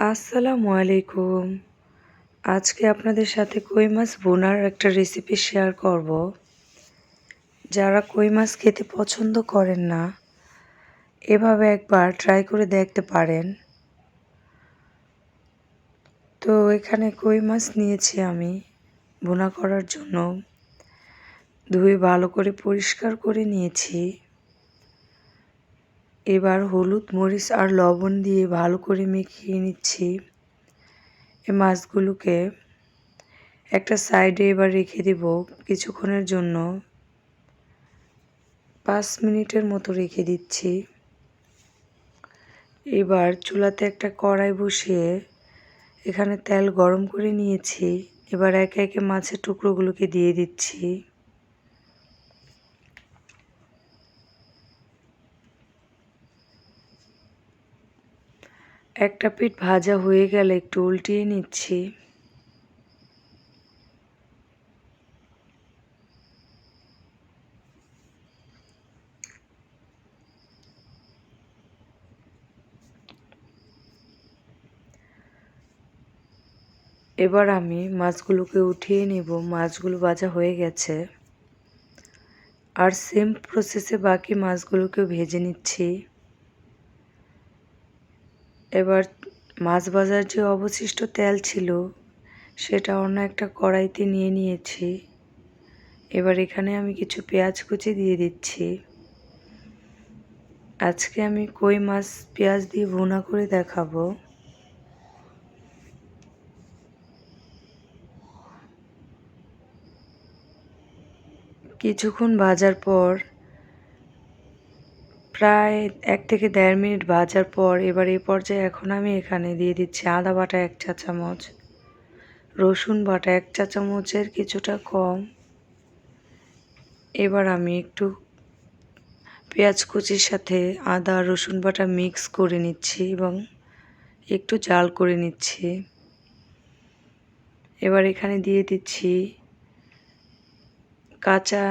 আসসালামু আলাইকুম। আজকে আপনাদের সাথে কই মাছ ভুনার একটা রেসিপি শেয়ার করব। যারা কই মাছ খেতে পছন্দ করেন না, এভাবে একবার ট্রাই করে দেখতে পারেন। তো এখানে কই মাছ নিয়েছি আমি ভুনা করার জন্য। ধুয়ে ভালো করে পরিষ্কার করে নিয়েছি। এবার হলুদ, মরিচ আর লবণ দিয়ে ভালো করে মেখে নিচ্ছি। এই মাছগুলোকে একটা সাইডে এবার রেখে দেব কিছুক্ষণের জন্য। 5 মিনিটের মতো রেখে দিচ্ছি। এবার চুলাতে একটা কড়াই বসিয়ে এখানে তেল গরম করে নিয়েছি। এবার একে একে মাছের টুকরোগুলোকে দিয়ে দিচ্ছি। একটা পিঠ ভাজা হয়ে গেলে একটু উল্টিয়ে নিচ্ছি। এবার আমি মাছগুলোকে উঠিয়ে নেব। মাছগুলো ভাজা হয়ে গেছে। আর সেম প্রসেসে বাকি মাছগুলোকেও ভেজে নিচ্ছি। এবার মাছ ভাজার যে অবশিষ্ট তেল ছিল সেটা অন্য একটা কড়াইতে নিয়ে নিয়েছি। এবার এখানে আমি কিছু পেঁয়াজ কুচি দিয়ে দিচ্ছি। আজকে আমি কই মাছ পেঁয়াজ দিয়ে ভুনা করে দেখাবো। কিছুক্ষণ ভাজার পর প্রায় 1 থেকে 1.5 মিনিট ভাজার পর এবার এই পর্যায়ে এখন আমি এখানে দিয়ে দিচ্ছি আদা বাটা 1 চা চামচ, রসুন বাটা 1 চা চামচের কিছুটা কম। এবার আমি একটু পেঁয়াজ কুচির সাথে আদা রসুন বাটা মিক্স করে নিচ্ছি এবং একটু জাল করে নিচ্ছি। এবার এখানে দিয়ে দিচ্ছি কাঁচা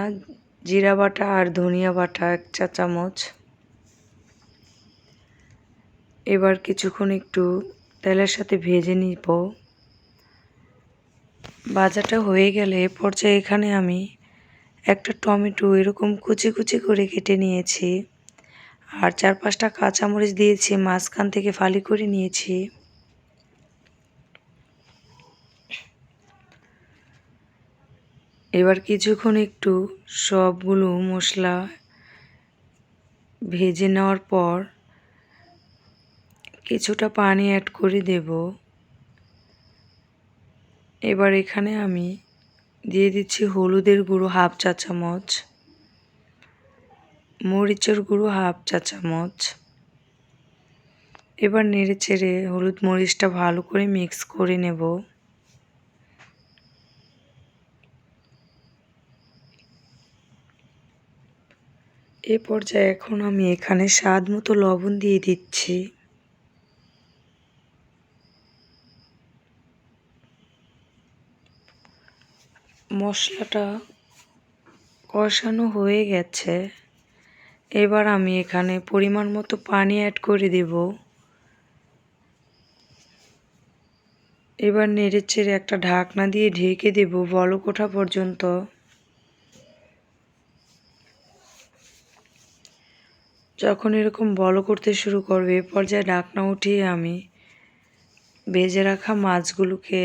জিরা বাটা আর ধনিয়া বাটা 1 চা চামচ। এবার কিছুক্ষণ একটু তেলের সাথে ভেজে নিব। ভাজাটা হয়ে গেলে এ পর্যায়ে এখানে আমি একটা টমেটো এরকম কুচি কুচি করে কেটে নিয়েছি আর 4-5টা কাঁচামরিচ দিয়েছি, মাঝখান থেকে ফালি করে নিয়েছি। এবার কিছুক্ষণ একটু সবগুলো মশলা ভেজে নেওয়ার পর কিছুটা পানি অ্যাড করে দেব। এবার এখানে আমি দিয়ে দিচ্ছি হলুদের গুঁড়ো 1/2 চা চামচ, মরিচের গুঁড়ো 1/2 চা চামচ। এবার নেড়ে চেড়ে হলুদ মরিচটা ভালো করে মিক্স করে নেব। এ পর্যায়ে এখন আমি এখানে স্বাদ মতো লবণ দিয়ে দিচ্ছি। মশলাটা কষানো হয়ে গেছে। এবার আমি এখানে পরিমাণ মতো পানি অ্যাড করে দেব। এবার নেড়েচেড়ে একটা ঢাকনা দিয়ে ঢেকে দেব বলক ওঠা পর্যন্ত। যখন এরকম বলক উঠতে শুরু করবে এ পর্যায়ে ঢাকনা উঠিয়ে আমি ভেজে রাখা মাছগুলোকে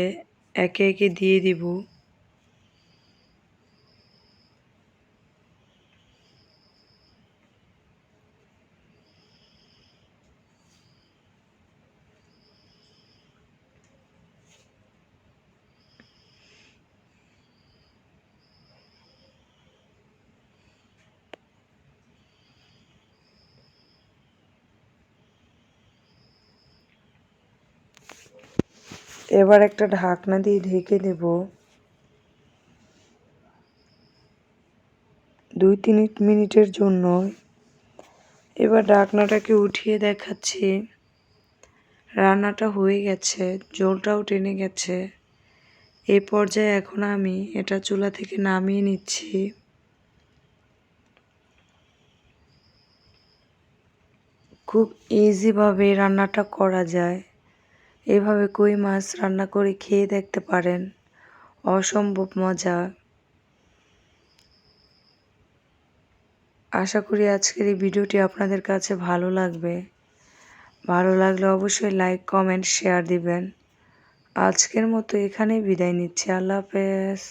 একে একে দিয়ে দেব। এবার একটা ঢাকনা দিয়ে ঢেকে দেব 2-3 মিনিটের জন্য। এবার ঢাকনাটাকে উঠিয়ে দেখাচ্ছি রান্নাটা হয়ে গেছে, ঝোলটাও টেনে গেছে। এই পর্যায়ে এখন আমি এটা চুলা থেকে নামিয়ে নিচ্ছি। খুব ইজিভাবে রান্নাটা করা যায়। এভাবে কই মাছ রান্না করে খেয়ে দেখতে পারেন, অসম্ভব মজা। আশা করি আজকের এই ভিডিওটি আপনাদের কাছে ভালো লাগবে। ভালো লাগলে অবশ্যই লাইক, কমেন্ট, শেয়ার দিবেন। আজকের মতো এখানেই বিদায় নিচ্ছি। আল্লাহ হাফেজ।